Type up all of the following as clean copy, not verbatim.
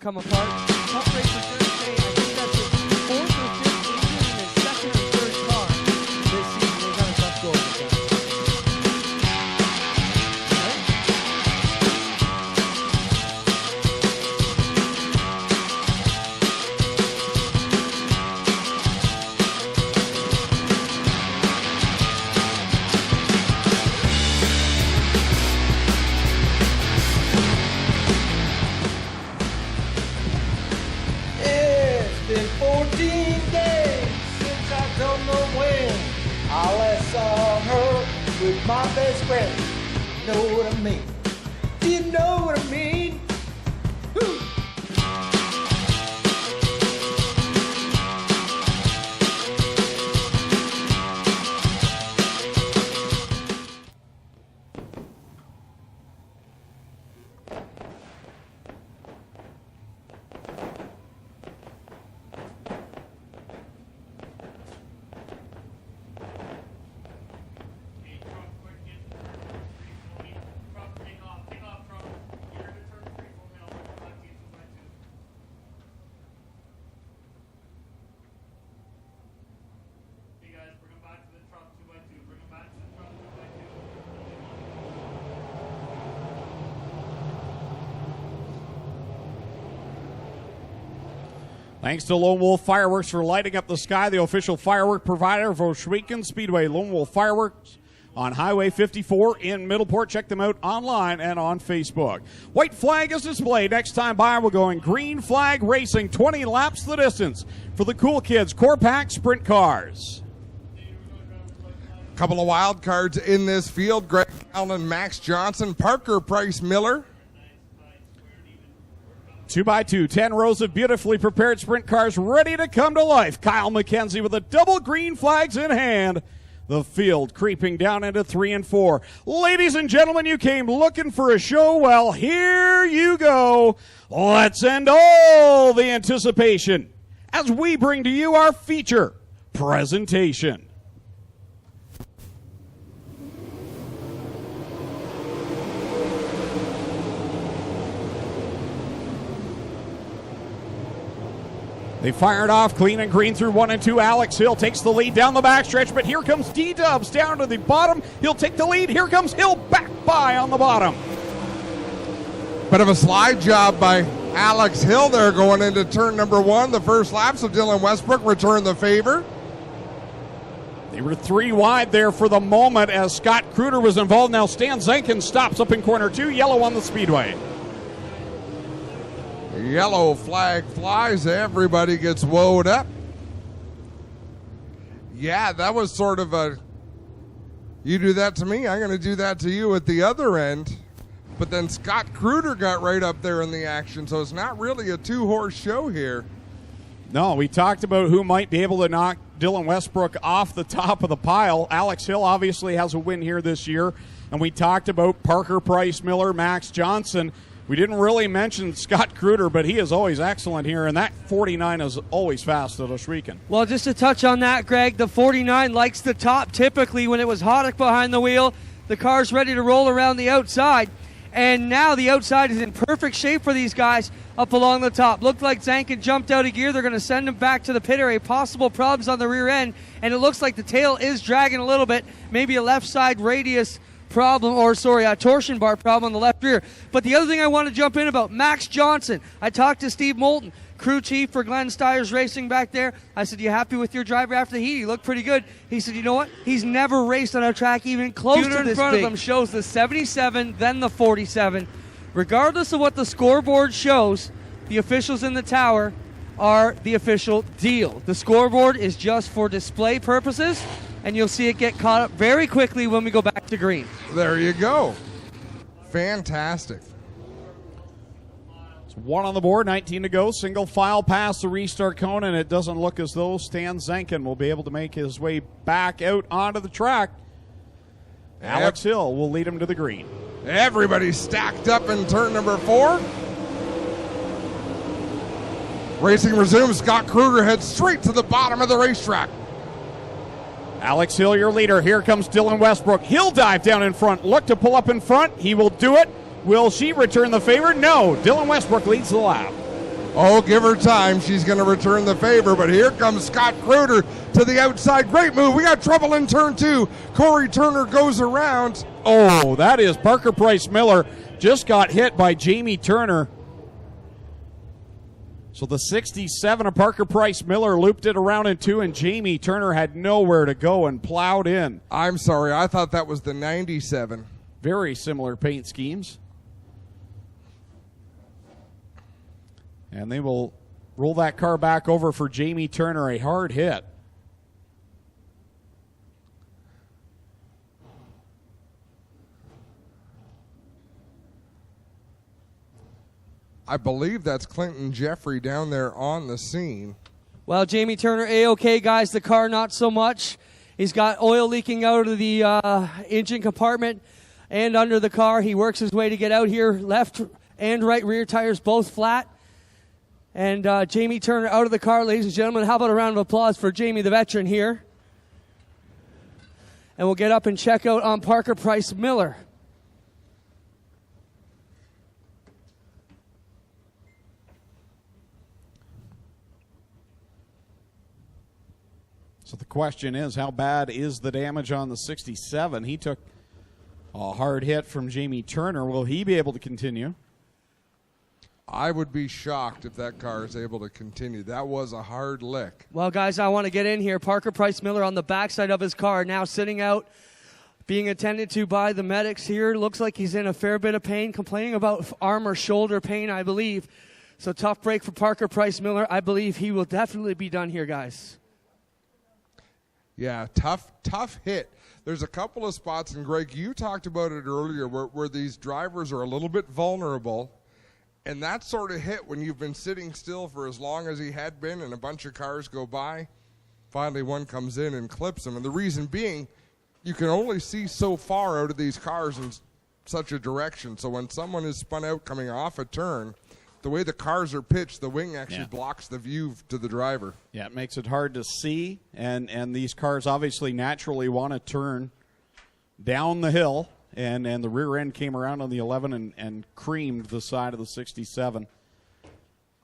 come apart. Tough race for Thursday. I think that's his fourth or fifth engine in his second or third car this season. They got a tough goal with that. It's been 14 days since I don't know when I last saw her with my best friend. Know what I mean? Do you know what I mean? Woo! Thanks to Lone Wolf Fireworks for lighting up the sky, the official firework provider of Ohsweken Speedway. Lone Wolf Fireworks on Highway 54 in Middleport. Check them out online and on Facebook. White flag is displayed. Next time by, we're going green flag racing, 20 laps the distance for the Cool Kids Core Pack Sprint Cars. Couple of wild cards in this field. Greg Allen, Max Johnson, Parker Price Miller. 2x2, 10 rows of beautifully prepared sprint cars ready to come to life. Kyle McKenzie with the double green flags in hand. The field creeping down into 3 and 4. Ladies and gentlemen, you came looking for a show. Well, here you go. Let's end all the anticipation as we bring to you our feature presentation. They fired off clean and green through 1 and 2. Alex Hill takes the lead down the backstretch, but here comes D-Dubs down to the bottom. He'll take the lead. Here comes Hill back by on the bottom. Bit of a slide job by Alex Hill there going into turn number 1, the first lap, so Dylan Westbrook returned the favor. They were 3 wide there for the moment as Scott Kruder was involved. Now Stan Zenkin stops up in corner 2, yellow on the speedway. Yellow flag flies. Everybody gets woed up. Yeah, that was sort of a, you do that to me, I'm going to do that to you at the other end. But then Scott Kruder got right up there in the action, so it's not really a two-horse show here. No, we talked about who might be able to knock Dylan Westbrook off the top of the pile. Alex Hill obviously has a win here this year. And we talked about Parker Price Miller, Max Johnson. We didn't really mention Scott Kruder, but he is always excellent here, and that 49 is always fast at Ohsweken. Well, just to touch on that, Greg, the 49 likes the top typically when it was Hoddick behind the wheel. The car's ready to roll around the outside, and now the outside is in perfect shape for these guys up along the top. Looked like Zankin jumped out of gear. They're going to send him back to the pit area. Possible problems on the rear end, and it looks like the tail is dragging a little bit, maybe a left side radius problem, or a torsion bar problem on the left rear. But the other thing I want to jump in about, Max Johnson. I talked to Steve Moulton, crew chief for dmstyres Racing back there. I said, you happy with your driver after the heat? He looked pretty good. He said, you know what? He's never raced on a track even close to this big. In front of them shows the 77, then the 47. Regardless of what the scoreboard shows, the officials in the tower are the official deal. The scoreboard is just for display purposes, and you'll see it get caught up very quickly when we go back to green. There you go. Fantastic. It's 1 on the board, 19 to go. Single file past the restart cone, and it doesn't look as though Stan Zenkin will be able to make his way back out onto the track. Alex Hill will lead him to the green. Everybody's stacked up in turn number 4. Racing resumes. Scott Kruger heads straight to the bottom of the racetrack. Alex Hill, your leader. Here comes Dylan Westbrook. He'll dive down in front. Look to pull up in front. He will do it. Will she return the favor? No. Dylan Westbrook leads the lap. Oh, give her time. She's going to return the favor, but here comes Scott Kruder to the outside. Great move. We got trouble in turn 2. Corey Turner goes around. Oh, that is Parker Price Miller just got hit by Jamie Turner. So the 67 of Parker Price Miller looped it around in 2, and Jamie Turner had nowhere to go and plowed in. I'm sorry. I thought that was the 97. Very similar paint schemes. And they will roll that car back over for Jamie Turner, a hard hit. I believe that's Clinton Jeffrey down there on the scene. Well, Jamie Turner, A-OK, guys. The car, not so much. He's got oil leaking out of the engine compartment and under the car. He works his way to get out here. Left and right rear tires both flat. And Jamie Turner out of the car, ladies and gentlemen. How about a round of applause for Jamie, the veteran here? And we'll get up and check out on Parker Price Miller. So the question is, how bad is the damage on the 67? He took a hard hit from Jamie Turner. Will he be able to continue? I would be shocked if that car is able to continue. That was a hard lick. Well, guys, I want to get in here. Parker Price Miller on the backside of his car, now sitting out, being attended to by the medics here. Looks like he's in a fair bit of pain, complaining about arm or shoulder pain, I believe. So tough break for Parker Price Miller. I believe he will definitely be done here, guys. Yeah, tough hit. There's a couple of spots, and Greg, you talked about it earlier, where these drivers are a little bit vulnerable. And that sort of hit when you've been sitting still for as long as he had been and a bunch of cars go by, finally one comes in and clips him. And the reason being, you can only see so far out of these cars in such a direction. So when someone is spun out coming off a turn, the way the cars are pitched, the wing actually blocks the view to the driver. Yeah, it makes it hard to see. And these cars obviously naturally want to turn down the hill. And the rear end came around on the 11 and creamed the side of the 67.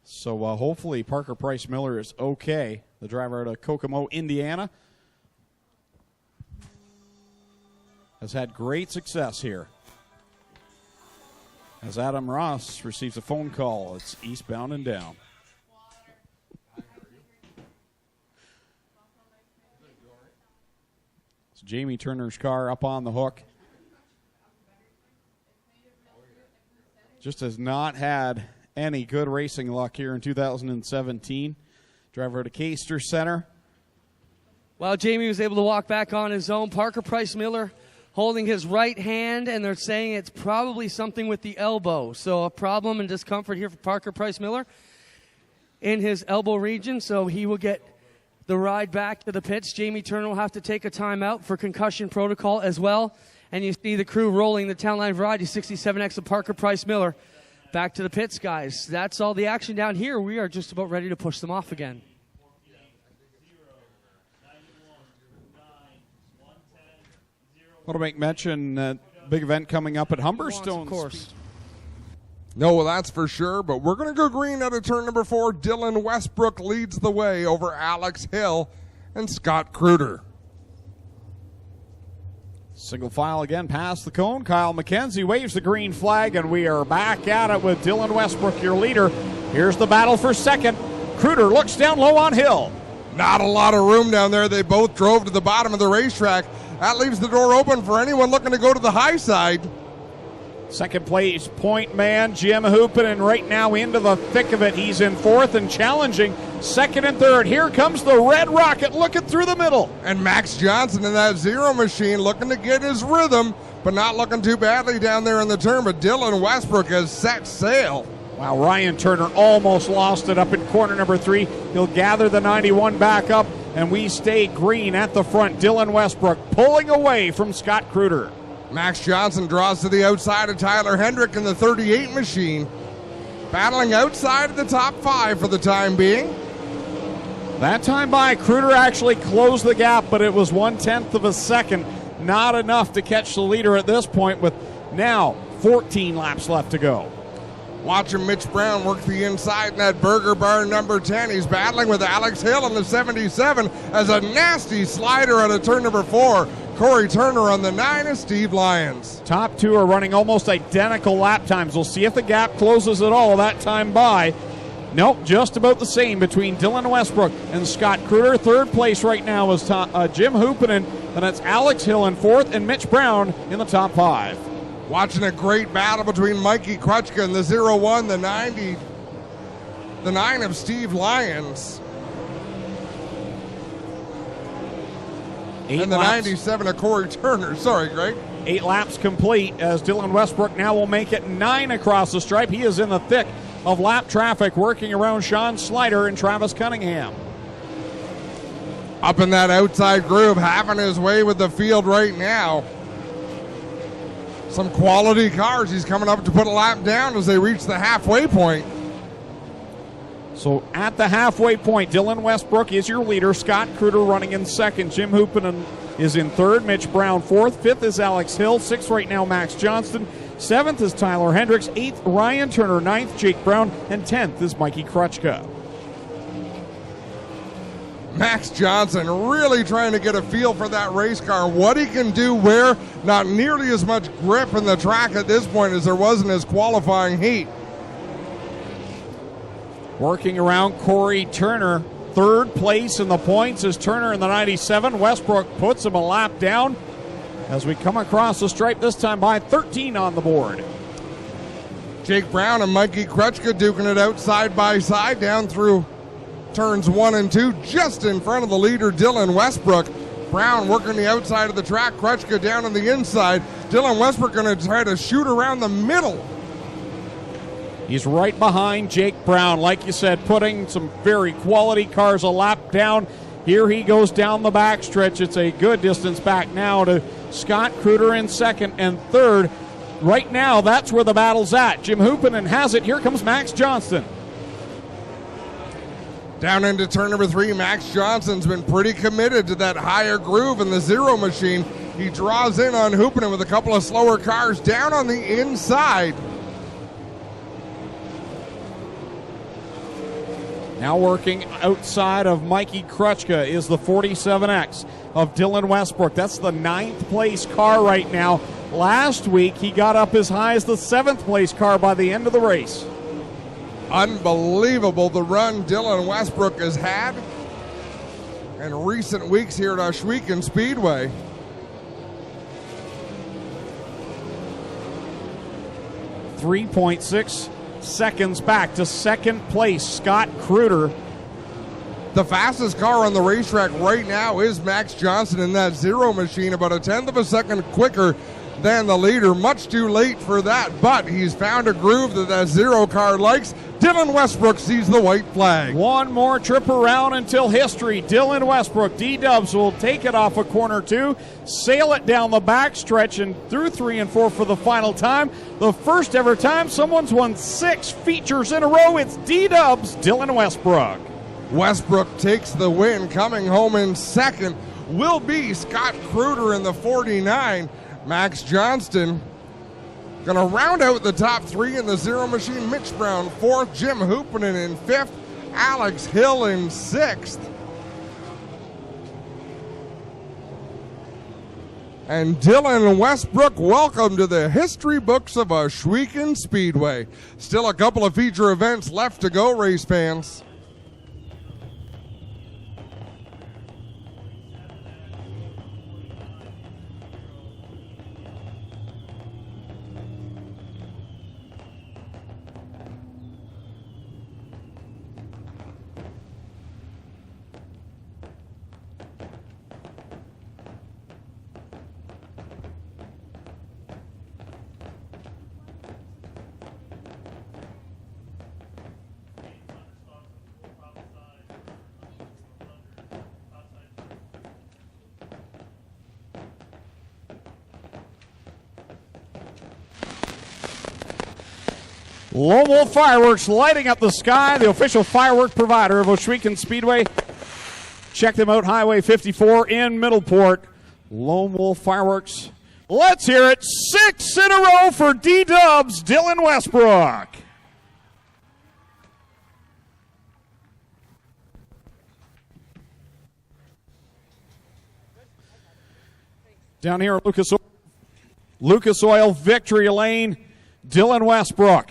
So hopefully Parker Price Miller is okay. The driver out of Kokomo, Indiana, has had great success here. As Adam Ross receives a phone call, it's eastbound and down. It's Jamie Turner's car up on the hook. Just has not had any good racing luck here in 2017. Driver to Caster Center. Well, Jamie was able to walk back on his own. Parker Price Miller holding his right hand, and they're saying it's probably something with the elbow. So a problem and discomfort here for Parker Price Miller in his elbow region. So he will get the ride back to the pits. Jamie Turner will have to take a timeout for concussion protocol as well. And you see the crew rolling the Town Line Variety 67X of Parker Price Miller back to the pits, guys. That's all the action down here. We are just about ready to push them off again. I want to make mention big event coming up at Humberstone. Of course. No, well, that's for sure, but we're going to go green out of turn number 4. Dylan Westbrook leads the way over Alex Hill and Scott Kruder. Single file again past the cone. Kyle McKenzie waves the green flag, and we are back at it with Dylan Westbrook, your leader. Here's the battle for second. Kruder looks down low on Hill. Not a lot of room down there. They both drove to the bottom of the racetrack. That leaves the door open for anyone looking to go to the high side. Second place point man, Jim Hoopin, and right now into the thick of it. He's in fourth and challenging second and third. Here comes the Red Rocket looking through the middle. And Max Johnson in that Zero machine looking to get his rhythm, but not looking too badly down there in the turn. But Dylan Westbrook has set sail. Wow, Ryan Turner almost lost it up in corner number 3. He'll gather the 91 back up, and we stay green at the front. Dylan Westbrook pulling away from Scott Kruder. Max Johnson draws to the outside of Tyler Hendrick in the 38 machine. Battling outside of the top 5 for the time being. That time by, Kruder actually closed the gap, but it was 1/10 of a second. Not enough to catch the leader at this point with now 14 laps left to go. Watching Mitch Brown work the inside in that burger bar number 10. He's battling with Alex Hill in the 77 as a nasty slider out of turn number 4. Corey Turner on the 9 is Steve Lyons. Top two are running almost identical lap times. We'll see if the gap closes at all that time by. Nope, just about the same between Dylan Westbrook and Scott Kruder. Third place right now is Jim Hoopinen, and that's Alex Hill in fourth and Mitch Brown in the top 5. Watching a great battle between Mikey Krutchka and the 01, the 90, the 9 of Steve Lyons. And the 97 of Corey Turner. Sorry, Greg. 8 laps complete as Dylan Westbrook now will make it 9 across the stripe. He is in the thick of lap traffic working around Sean Slider and Travis Cunningham. Up in that outside groove, having his way with the field right now. Some quality cars. He's coming up to put a lap down as they reach the halfway point. So at the halfway point, Dylan Westbrook is your leader. Scott Kruder running in second. Jim Hoopinen is in third. Mitch Brown fourth. Fifth is Alex Hill. Sixth right now, Max Johnston. Seventh is Tyler Hendricks. Eighth, Ryan Turner. Ninth, Jake Brown. And 10th is Mikey Krutchka. Max Johnson really trying to get a feel for that race car, what he can do where. Not nearly as much grip in the track at this point as there was in his qualifying heat. Working around Corey Turner. Third place in the points is Turner in the 97. Westbrook puts him a lap down as we come across the stripe, this time by 13 on the board. Jake Brown and Mikey Krutchka duking it out side by side down through turns 1 and 2, just in front of the leader, Dylan Westbrook. Brown working the outside of the track, Krutchka down on the inside. Dylan Westbrook going to try to shoot around the middle. He's right behind Jake Brown, like you said, putting some very quality cars a lap down. Here he goes down the backstretch. It's a good distance back now to Scott Kruder in second and third. Right now, that's where the battle's at. Jim Hoopinen has it. Here comes Max Johnston. Down into turn number 3, Max Johnson's been pretty committed to that higher groove in the 0 machine. He draws in on Hoopinen with a couple of slower cars down on the inside. Now working outside of Mikey Krutchka is the 47X of Dylan Westbrook. That's the 9th place car right now. Last week, he got up as high as the 7th place car by the end of the race. Unbelievable the run Dylan Westbrook has had in recent weeks here at Ohsweken Speedway. .6 seconds back to second place, Scott Kruder. The fastest car on the racetrack right now is Max Johnson in that 0 machine, about a 1/10 of a second quicker than the leader. Much too late for that, but he's found a groove that 0 car likes. Dylan Westbrook sees the white flag. One more trip around until history. Dylan Westbrook, D-Dubs will take it off of corner 2, sail it down the backstretch and through 3 and 4 for the final time. The first ever time someone's won 6 features in a row. It's D-Dubs, Dylan Westbrook. Westbrook takes the win. Coming home in second will be Scott Kruder in the 49. Max Johnston going to round out the top 3 in the 0 machine. Mitch Brown 4th, Jim Hoopinen in 5th, Alex Hill in 6th. And Dylan Westbrook, welcome to the history books of Ohsweken Speedway. Still a couple of feature events left to go, race fans. Lone Wolf Fireworks lighting up the sky, the official firework provider of Ohsweken Speedway. Check them out, Highway 54 in Middleport. Lone Wolf Fireworks. Let's hear it. 6 in a row for D-Dubs, Dylan Westbrook. Down here, Lucas Oil Victory Lane, Dylan Westbrook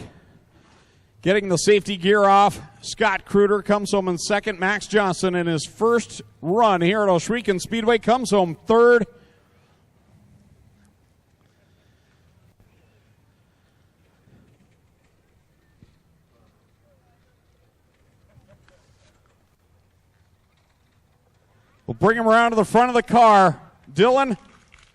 getting the safety gear off. Scott Kruder comes home in second. Max Johnson in his first run here at Ohsweken Speedway comes home third. We'll bring him around to the front of the car. Dylan,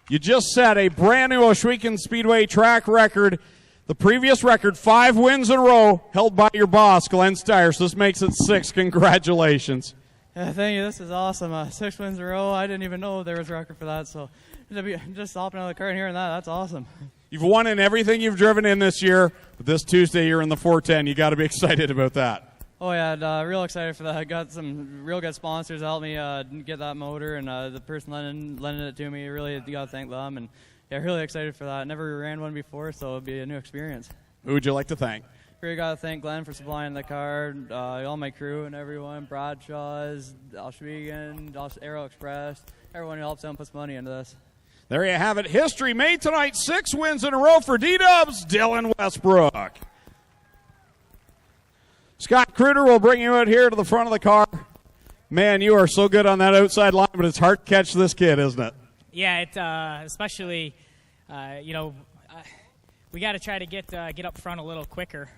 you just set a brand new Ohsweken Speedway track record. The previous record, 5 wins in a row, held by your boss, Glenn Styres. This makes it 6. Congratulations. Yeah, thank you. This is awesome. 6 wins in a row. I didn't even know there was a record for that. So just hopping out of the car and hearing that's awesome. You've won in everything you've driven in this year, but this Tuesday you're in the 410. You got to be excited about that. Oh, yeah, real excited for that. I got some real good sponsors to help me get that motor, and the person lending it to me, really got to thank them. And yeah, really excited for that. Never ran one before, so it'll be a new experience. Who would you like to thank? Really got to thank Glenn for supplying the car, all my crew and everyone, Bradshaw's, Ohsweken, Aero Express, everyone who helps out and puts money into this. There you have it. History made tonight. 6 wins in a row for D-Dubs, Dylan Westbrook. Scott Kruder will bring you out here to the front of the car. Man, you are so good on that outside line, but it's hard to catch this kid, isn't it? Yeah, it especially, we got to try to get up front a little quicker.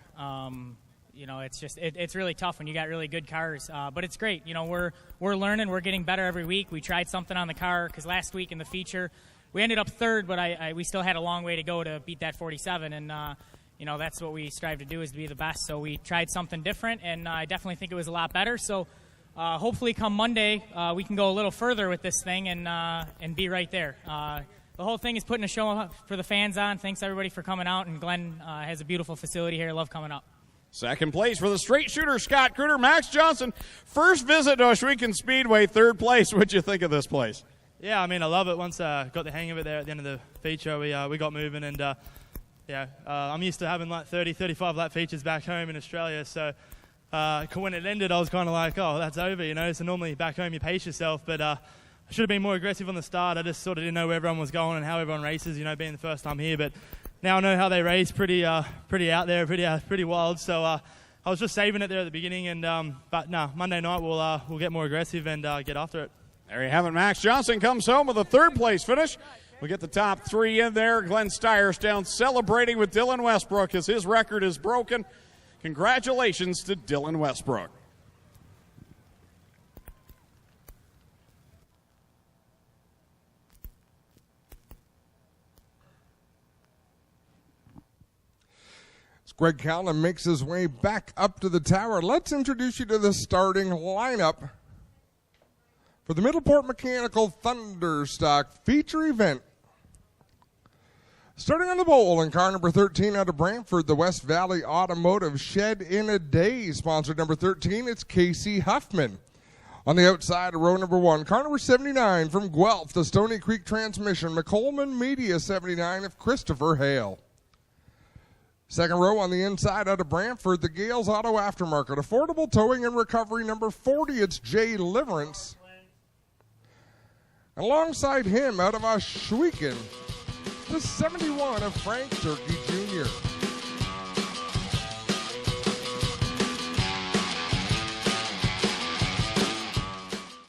It's really tough when you got really good cars, but it's great. We're learning, we're getting better every week. We tried something on the car because last week in the feature we ended up third, but we still had a long way to go to beat that 47, and that's what we strive to do, is to be the best. So we tried something different, and I definitely think it was a lot better. So hopefully come Monday, we can go a little further with this thing and be right there. The whole thing is putting a show for the fans on. Thanks, everybody, for coming out, and Glenn has a beautiful facility here. I love coming up. Second place for the straight shooter, Scott Kruder. Max Johnson, first visit to Ohsweken Speedway, third place. What'd you think of this place? Yeah, I love it. Once I got the hang of it there at the end of the feature, we got moving, and I'm used to having like 30, 35 lap features back home in Australia, so when it ended, I was kind of like, oh, that's over, So normally back home you pace yourself, but I should have been more aggressive on the start. I just sort of didn't know where everyone was going and how everyone races, being the first time here. But now I know how they race, pretty out there, pretty wild. So I was just saving it there at the beginning, and Monday night we'll get more aggressive and get after it. There you have it. Max Johnson comes home with a third place finish. We'll get the top 3 in there. Glenn Styres down celebrating with Dylan Westbrook as his record is broken. Congratulations to Dylan Westbrook. As Greg Callan makes his way back up to the tower, let's introduce you to the starting lineup for the Middleport Mechanical Thunderstock feature event. Starting on the bowl in car number 13 out of Brantford, the West Valley Automotive Shed in a Day. Sponsored number 13, it's Casey Huffman. On the outside of row number 1, car number 79 from Guelph, the Stony Creek Transmission, McColeman Media 79 of Christopher Hale. Second row on the inside out of Brantford, the Gales Auto Aftermarket, Affordable Towing and Recovery number 40, it's Jay Liverance. Alongside him, out of Ohsweken, the 71 of Frank Turkey Jr.